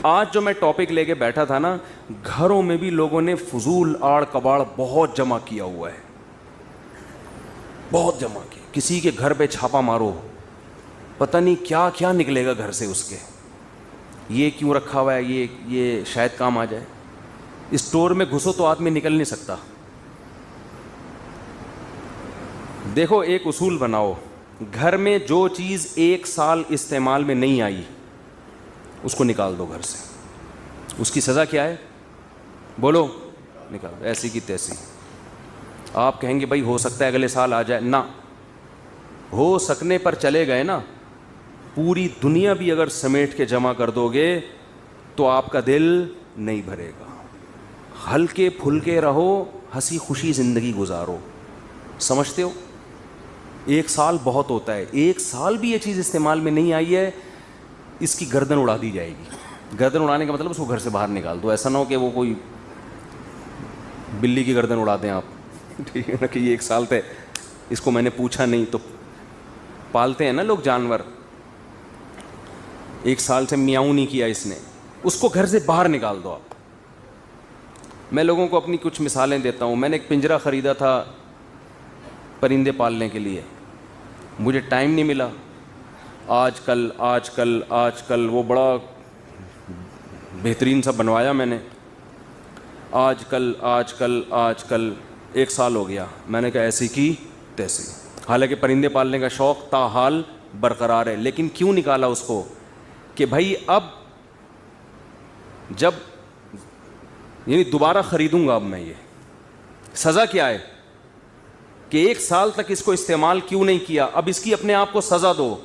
آج جو میں ٹاپک لے کے بیٹھا تھا نا, گھروں میں بھی لوگوں نے فضول آڑ کباڑ بہت جمع کیا ہوا ہے, بہت جمع کیا. کسی کے گھر پہ چھاپا مارو, پتہ نہیں کیا کیا نکلے گا گھر سے اس کے. یہ کیوں رکھا ہوا ہے, یہ شاید کام آ جائے. اسٹور میں گھسو تو آدمی نکل نہیں سکتا. دیکھو ایک اصول بناؤ, گھر میں جو چیز 1 سال استعمال میں نہیں آئی اس کو نکال دو گھر سے. اس کی سزا کیا ہے بولو؟ نکال, ایسی کی تیسی. آپ کہیں گے بھائی ہو سکتا ہے اگلے سال آ جائے, نہ, ہو سکنے پر چلے گئے نا, پوری دنیا بھی اگر سمیٹ کے جمع کر دو گے تو آپ کا دل نہیں بھرے گا. ہلکے پھلکے رہو, ہنسی خوشی زندگی گزارو. سمجھتے ہو؟ 1 سال بہت ہوتا ہے. 1 سال بھی یہ چیز استعمال میں نہیں آئی ہے, اس کی گردن اڑا دی جائے گی. گردن اڑانے کا مطلب اس کو گھر سے باہر نکال دو. ایسا نہ ہو کہ وہ کوئی بلی کی گردن اڑا دیں آپ, ٹھیک ہے نا, کہ یہ 1 سال تھے, اس کو میں نے پوچھا نہیں. تو پالتے ہیں نا لوگ جانور, 1 سال سے میاؤں نہیں کیا اس نے, اس کو گھر سے باہر نکال دو آپ. میں لوگوں کو اپنی کچھ مثالیں دیتا ہوں. میں نے ایک پنجرا خریدا تھا پرندے پالنے کے لیے, مجھے ٹائم نہیں ملا. آج کل وہ بڑا بہترین سا بنوایا میں نے. آج کل 1 سال ہو گیا, میں نے کہا ایسی کی تیسی. حالانکہ پرندے پالنے کا شوق تاحال برقرار ہے, لیکن کیوں نکالا اس کو کہ بھائی اب جب یعنی دوبارہ خریدوں گا, اب میں یہ سزا کیا ہے کہ 1 سال تک اس کو استعمال کیوں نہیں کیا. اب اس کی اپنے آپ کو سزا دو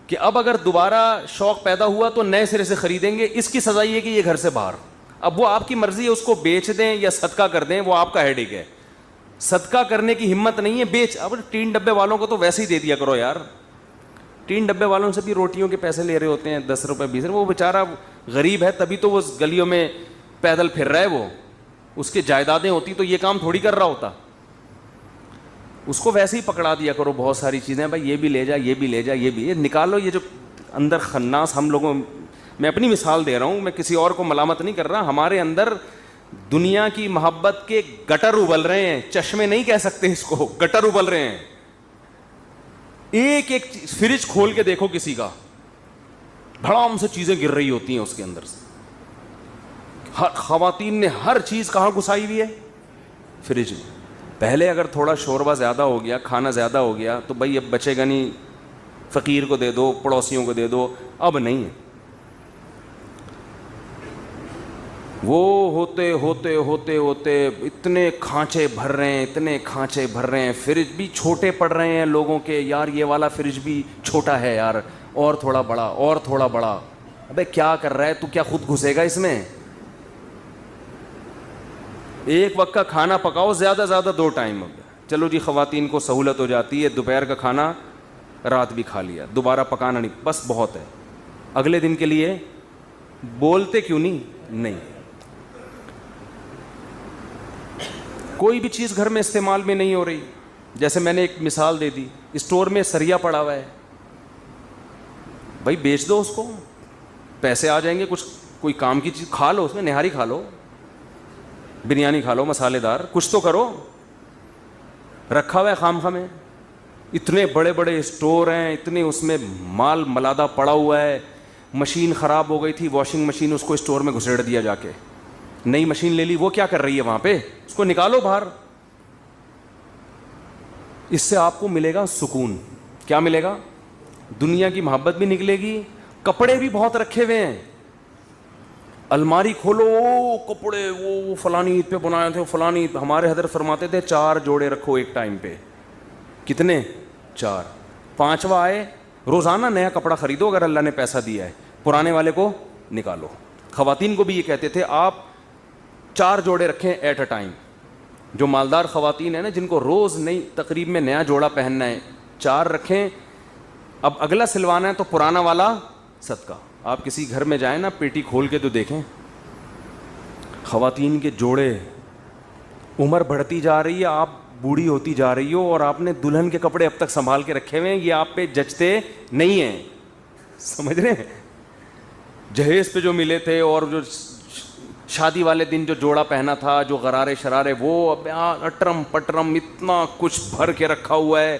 کہ اب اگر دوبارہ شوق پیدا ہوا تو نئے سرے سے خریدیں گے. اس کی سزا یہ کہ یہ گھر سے باہر. اب وہ آپ کی مرضی ہے, اس کو بیچ دیں یا صدقہ کر دیں, وہ آپ کا ہیڈیک ہے. صدقہ کرنے کی ہمت نہیں ہے, بیچ. اب 3 ڈبے والوں کو تو ویسے ہی دے دیا کرو یار. 3 ڈبے والوں سے بھی روٹیوں کے پیسے لے رہے ہوتے ہیں, 10 روپے 20 روپے. وہ بیچارہ غریب ہے تبھی تو وہ گلیوں میں پیدل پھر رہا ہے. وہ اس کے جائیدادیں ہوتی تو یہ کام تھوڑی کر رہا ہوتا. اس کو ویسے ہی پکڑا دیا کرو بہت ساری چیزیں, بھائی یہ بھی لے جا, یہ بھی لے جا, یہ بھی, یہ نکالو. یہ جو اندر خناس ہم لوگوں, میں اپنی مثال دے رہا ہوں, میں کسی اور کو ملامت نہیں کر رہا. ہمارے اندر دنیا کی محبت کے گٹر ابل رہے ہیں, چشمے نہیں کہہ سکتے اس کو, گٹر ابل رہے ہیں. ایک ایک فریج کھول کے دیکھو کسی کا, دھڑام سے چیزیں گر رہی ہوتی ہیں اس کے اندر سے. خواتین نے ہر چیز کہاں گھسائی ہوئی ہے؟ فریج میں. پہلے اگر تھوڑا شوربہ زیادہ ہو گیا, کھانا زیادہ ہو گیا تو بھائی اب بچے گا نہیں, فقیر کو دے دو, پڑوسیوں کو دے دو. اب نہیں ہے. وہ ہوتے ہوتے ہوتے ہوتے اتنے کھانچے بھر رہے ہیں, اتنے کھانچے بھر رہے ہیں. فریج بھی چھوٹے پڑ رہے ہیں لوگوں کے, یار یہ والا فریج بھی چھوٹا ہے یار, اور تھوڑا بڑا, اور تھوڑا بڑا. ابے کیا کر رہا ہے تو, کیا خود گھسے گا اس میں؟ ایک وقت کا کھانا پکاؤ, زیادہ زیادہ 2 ٹائم. چلو جی خواتین کو سہولت ہو جاتی ہے, دوپہر کا کھانا رات بھی کھا لیا, دوبارہ پکانا نہیں, بس بہت ہے. اگلے دن کے لیے بولتے کیوں نہیں. کوئی بھی چیز گھر میں استعمال میں نہیں ہو رہی. جیسے میں نے ایک مثال دے دی, اسٹور میں سریا پڑا ہوا ہے, بھائی بیچ دو اس کو, پیسے آ جائیں گے. کچھ کوئی کام کی چیز کھا لو, اس میں نہاری کھا لو, بریانی کھا لو مسالے دار, کچھ تو کرو. رکھا ہوا ہے خام میں. اتنے بڑے بڑے اسٹور ہیں, اتنے اس میں مال ملادہ پڑا ہوا ہے. مشین خراب ہو گئی تھی, واشنگ مشین, اس کو اسٹور میں گھسیڑ دیا جا کے. نئی مشین لے لی, وہ کیا کر رہی ہے وہاں پہ, اس کو نکالو باہر. اس سے آپ کو ملے گا سکون. کیا ملے گا؟ دنیا کی محبت بھی نکلے گی. کپڑے بھی بہت رکھے ہوئے ہیں, الماری کھولو, کپڑے وہ فلانی عید پہ بنائے تھے, فلانی. ہمارے حضرت فرماتے تھے 4 جوڑے رکھو ایک ٹائم پہ. کتنے؟ 4. 5واں آئے, روزانہ نیا کپڑا خریدو اگر اللہ نے پیسہ دیا ہے, پرانے والے کو نکالو. خواتین کو بھی یہ کہتے تھے آپ 4 جوڑے رکھیں ایٹ اے ٹائم. جو مالدار خواتین ہیں نا, جن کو روز نئی تقریب میں نیا جوڑا پہننا ہے, 4 رکھیں. اب اگلا سلوانا ہے تو پرانا والا صدقہ. آپ کسی گھر میں جائیں نا, پیٹی کھول کے تو دیکھیں, خواتین کے جوڑے. عمر بڑھتی جا رہی ہے, آپ بوڑھی ہوتی جا رہی ہو, اور آپ نے دلہن کے کپڑے اب تک سنبھال کے رکھے ہوئے ہیں. یہ آپ پہ جچتے نہیں ہیں, سمجھ رہے ہیں؟ جہیز پہ جو ملے تھے اور جو شادی والے دن جو جوڑا پہنا تھا, جو غرارے شرارے, وہ اٹرم پٹرم اتنا کچھ بھر کے رکھا ہوا ہے.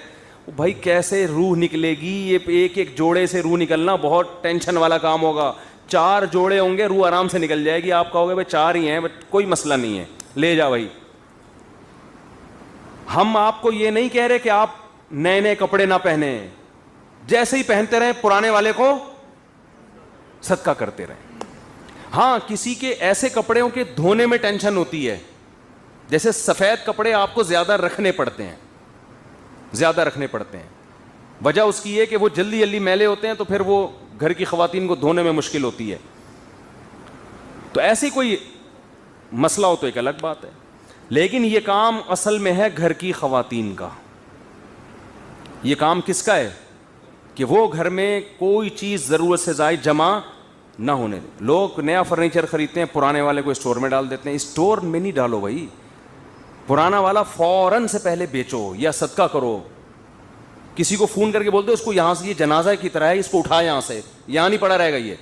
بھائی کیسے روح نکلے گی؟ یہ ایک ایک جوڑے سے روح نکلنا بہت ٹینشن والا کام ہوگا. 4 جوڑے ہوں گے, روح آرام سے نکل جائے گی. آپ کہو گے بھائی 4 ہی ہیں, کوئی مسئلہ نہیں ہے, لے جا بھائی. ہم آپ کو یہ نہیں کہہ رہے کہ آپ نئے نئے کپڑے نہ پہنے, جیسے ہی پہنتے رہیں پرانے والے کو صدقہ کرتے رہیں. ہاں کسی کے ایسے کپڑوں کے دھونے میں ٹینشن ہوتی ہے, جیسے سفید کپڑے آپ کو زیادہ رکھنے پڑتے ہیں, وجہ اس کی ہے کہ وہ جلدی جلدی میلے ہوتے ہیں, تو پھر وہ گھر کی خواتین کو دھونے میں مشکل ہوتی ہے. تو ایسی کوئی مسئلہ ہو تو ایک الگ بات ہے, لیکن یہ کام اصل میں ہے گھر کی خواتین کا. یہ کام کس کا ہے کہ وہ گھر میں کوئی چیز ضرورت سے زائد جمع نہ ہونے دیں. لوگ نیا فرنیچر خریدتے ہیں, پرانے والے کو اسٹور میں ڈال دیتے ہیں. اسٹور میں نہیں ڈالو بھائی, پرانا والا فوراً سے پہلے بیچو یا صدقہ کرو. کسی کو فون کر کے بول دو اس کو یہاں سے, یہ جنازہ کی طرح ہے, اس کو اٹھا یہاں سے, یہاں نہیں پڑا رہے گا یہ.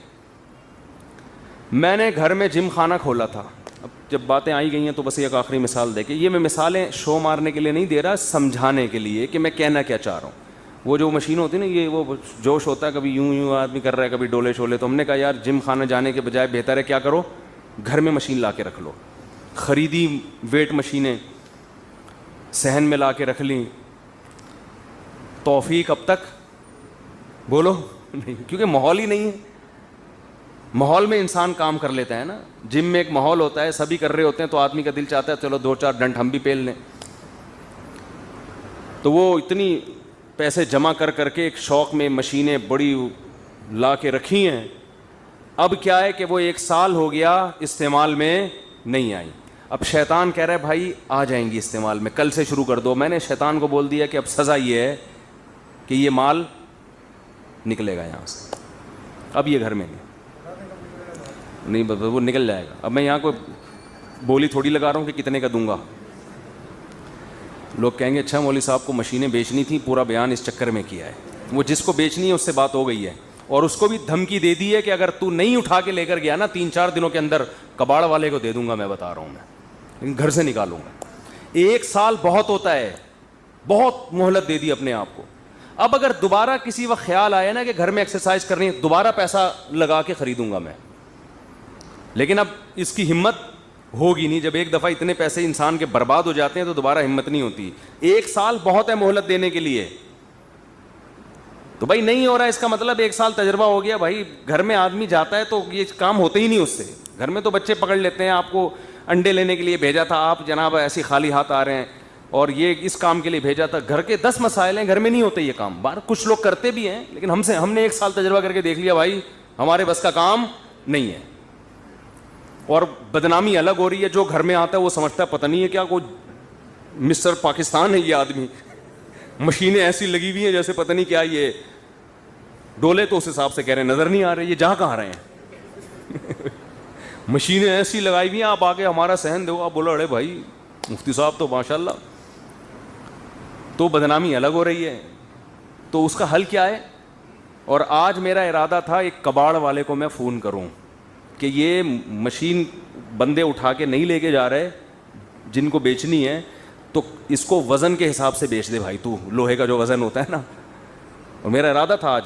میں نے گھر میں جم خانہ کھولا تھا. اب جب باتیں آئی گئی ہیں تو بس ایک آخری مثال دے کے, یہ میں مثالیں شو مارنے کے لیے نہیں دے رہا, سمجھانے کے لیے کہ میں کہنا کیا چاہ رہا ہوں. وہ جو مشین ہوتی ہے نا, یہ وہ جوش ہوتا ہے, کبھی یوں آدمی کر رہا ہے, کبھی ڈولے شولے. تو ہم نے کہا یار جم خانہ جانے کے بجائے بہتر ہے کیا کرو, گھر میں مشین لا کے رکھ لو. خریدی ویٹ مشینیں, صحن میں لا کے رکھ لیں. توفیق اب تک بولو نہیں, کیونکہ ماحول ہی نہیں ہے. ماحول میں انسان کام کر لیتا ہے نا. جم میں ایک ماحول ہوتا ہے, سبھی کر رہے ہوتے ہیں, تو آدمی کا دل چاہتا ہے چلو 2-4 ڈنڈ ہم بھی پیل لیں. تو وہ اتنی پیسے جمع کر کے ایک شوق میں مشینیں بڑی لا کے رکھی ہیں. اب کیا ہے کہ وہ 1 سال ہو گیا استعمال میں نہیں آئی. اب شیطان کہہ رہا ہے بھائی آ جائیں گی استعمال میں, کل سے شروع کر دو. میں نے شیطان کو بول دیا کہ اب سزا یہ ہے کہ یہ مال نکلے گا یہاں سے, اب یہ گھر میں نہیں, وہ نکل جائے گا. اب میں یہاں کو بولی تھوڑی لگا رہا ہوں کہ کتنے کا دوں گا. لوگ کہیں گے اچھا مولوی صاحب کو مشینیں بیچنی تھیں, پورا بیان اس چکر میں کیا ہے. وہ جس کو بیچنی ہے اس سے بات ہو گئی ہے, اور اس کو بھی دھمکی دے دی ہے کہ اگر تو نہیں اٹھا کے لے کر گیا نا 3-4 دنوں کے اندر کباڑ والے کو دے دوں گا. میں بتا رہا ہوں, میں گھر سے نکالوں گا. 1 سال بہت ہوتا ہے, بہت مہلت دے دی اپنے آپ کو. اب اگر دوبارہ کسی وقت خیال آیا نا کہ گھر میں ایکسرسائز کرنی ہے, دوبارہ پیسہ لگا کے خریدوں گا میں. لیکن اب اس کی ہمت ہوگی نہیں. جب ایک دفعہ اتنے پیسے انسان کے برباد ہو جاتے ہیں تو دوبارہ ہمت نہیں ہوتی. 1 سال بہت ہے مہلت دینے کے لیے. تو بھائی نہیں ہو رہا ہے اس کا مطلب 1 سال تجربہ ہو گیا. بھائی گھر میں آدمی جاتا ہے تو یہ کام ہوتے ہی نہیں اس سے. گھر میں تو بچے پکڑ لیتے ہیں. آپ کو انڈے لینے کے لیے بھیجا تھا, آپ جناب ایسی خالی ہاتھ آ رہے ہیں, اور یہ اس کام کے لیے بھیجا تھا. گھر کے 10 مسائل ہیں, گھر میں نہیں ہوتے یہ کام. باہر کچھ لوگ کرتے بھی ہیں, لیکن ہم نے 1 سال تجربہ کر کے دیکھ لیا بھائی ہمارے بس کا کام نہیں ہے. اور بدنامی الگ ہو رہی ہے. جو گھر میں آتا ہے وہ سمجھتا ہے پتہ نہیں ہے کیا کوئی مسٹر پاکستان ہے یہ آدمی. مشینیں ایسی لگی ہوئی ہیں جیسے پتہ نہیں کیا. یہ ڈولے تو اس حساب سے کہہ رہے ہیں نظر نہیں آ رہے, یہ جہاں کہاں رہے ہیں. مشینیں ایسی لگائی ہوئی ہیں, آپ آ کے ہمارا صحن دو, آپ بولو ارے بھائی مفتی صاحب تو ماشاء اللہ. تو بدنامی الگ ہو رہی ہے. تو اس کا حل کیا ہے؟ اور آج میرا ارادہ تھا ایک کباڑ والے کو میں فون کروں کہ یہ مشین بندے اٹھا کے نہیں لے کے جا رہے جن کو بیچنی ہے, تو اس کو وزن کے حساب سے بیچ دے بھائی, تو لوہے کا جو وزن ہوتا ہے نا. اور میرا ارادہ تھا آج,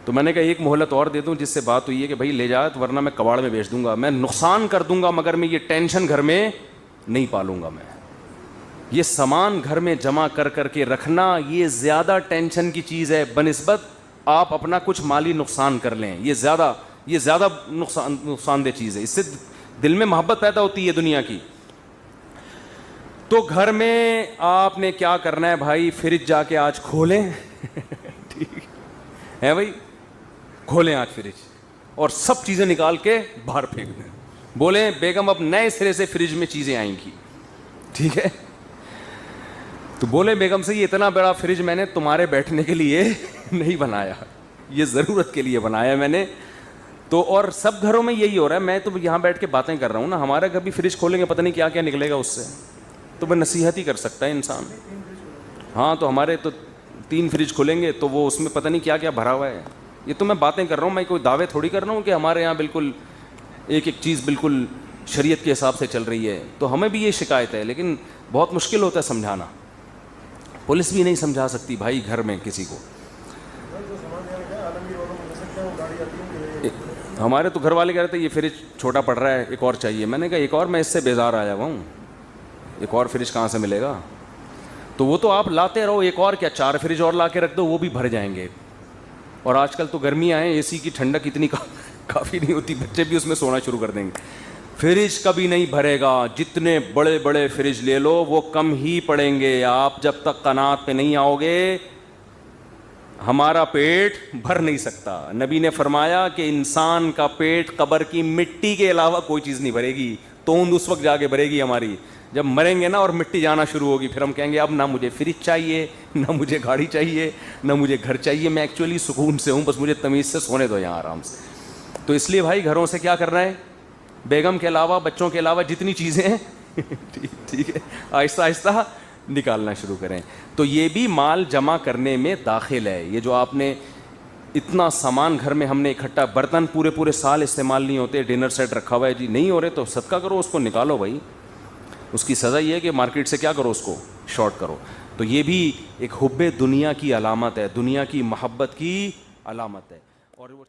تو میں نے کہا ایک مہلت اور دے دوں. جس سے بات ہوئی ہے کہ بھائی لے جا, ورنہ میں کباڑ میں بیچ دوں گا. میں نقصان کر دوں گا مگر میں یہ ٹینشن گھر میں نہیں پالوں گا. میں یہ سامان گھر میں جمع کر کے رکھنا یہ زیادہ ٹینشن کی چیز ہے بنسبت آپ اپنا کچھ مالی نقصان کر لیں. یہ زیادہ نقصان دہ چیز ہے. اس سے دل میں محبت پیدا ہوتی ہے دنیا کی. تو گھر میں آپ نے کیا کرنا ہے بھائی, فریج جا کے آج کھولیں. ٹھیک ہے بھائی, کھولیں آج فریج اور سب چیزیں نکال کے باہر پھینک دیں. بولیں بیگم اب نئے سرے سے فریج میں چیزیں آئیں گی. ٹھیک ہے, تو بولے بیگم سے یہ اتنا بڑا فریج میں نے تمہارے بیٹھنے کے لیے نہیں بنایا, یہ ضرورت کے لیے بنایا میں نے. تو اور سب گھروں میں یہی ہو رہا ہے. میں تو یہاں بیٹھ کے باتیں کر رہا ہوں نا, ہمارے گھر بھی فریج کھولیں گے پتہ نہیں کیا کیا نکلے گا اس سے. تو میں نصیحت ہی کر سکتا ہے انسان. ہاں تو ہمارے تو 3 فریج کھولیں گے تو وہ اس میں پتہ نہیں کیا کیا بھرا ہوا ہے. یہ تو میں باتیں کر رہا ہوں, میں کوئی دعوے تھوڑی کر رہا ہوں کہ ہمارے یہاں بالکل ایک ایک چیز بالکل شریعت کے حساب سے چل رہی ہے. تو ہمیں بھی یہ شکایت ہے, لیکن بہت مشکل ہوتا ہے سمجھانا. پولیس بھی نہیں سمجھا سکتی بھائی گھر میں کسی کو. ہمارے تو گھر والے کہہ رہے تھے یہ فریج چھوٹا پڑ رہا ہے, ایک اور چاہیے. میں نے کہا ایک اور, میں اس سے بیزار آیا ہوا ہوں, ایک اور فریج کہاں سے ملے گا؟ تو وہ تو آپ لاتے رہو, ایک اور کیا 4 فریج اور لا کے رکھ دو, وہ بھی بھر جائیں گے. اور آج کل تو گرمیاں ہیں, اے سی کی ٹھنڈک اتنی کافی نہیں ہوتی, بچے بھی اس میں سونا شروع کر دیں گے. فریج کبھی نہیں بھرے گا, جتنے بڑے بڑے فریج لے لو وہ کم ہی پڑیں گے. آپ جب تک قناعت پہ نہیں آؤ گے ہمارا پیٹ بھر نہیں سکتا. نبی نے فرمایا کہ انسان کا پیٹ قبر کی مٹی کے علاوہ کوئی چیز نہیں بھرے گی. توند اس وقت جا کے بھرے گی ہماری جب مریں گے نا, اور مٹی جانا شروع ہوگی, پھر ہم کہیں گے اب نہ مجھے فریج چاہیے, نہ مجھے گاڑی چاہیے, نہ مجھے گھر چاہیے. میں ایکچولی سکون سے ہوں, بس مجھے تمیز سے سونے دو یہاں آرام سے. تو اس لیے بھائی گھروں سے کیا کرنا ہے, بیگم کے علاوہ بچوں کے علاوہ جتنی چیزیں ہیں ٹھیک ہے آہستہ آہستہ نکالنا شروع کریں. تو یہ بھی مال جمع کرنے میں داخل ہے. یہ جو آپ نے اتنا سامان گھر میں ہم نے اکٹھا, برتن پورے سال استعمال نہیں ہوتے, ڈنر سیٹ رکھا ہوا ہے جی, نہیں ہو رہے تو صدقہ کرو, اس کو نکالو بھائی. اس کی سزا یہ ہے کہ مارکیٹ سے کیا کرو, اس کو شارٹ کرو. تو یہ بھی ایک حب دنیا کی علامت ہے, دنیا کی محبت کی علامت ہے. اور وہ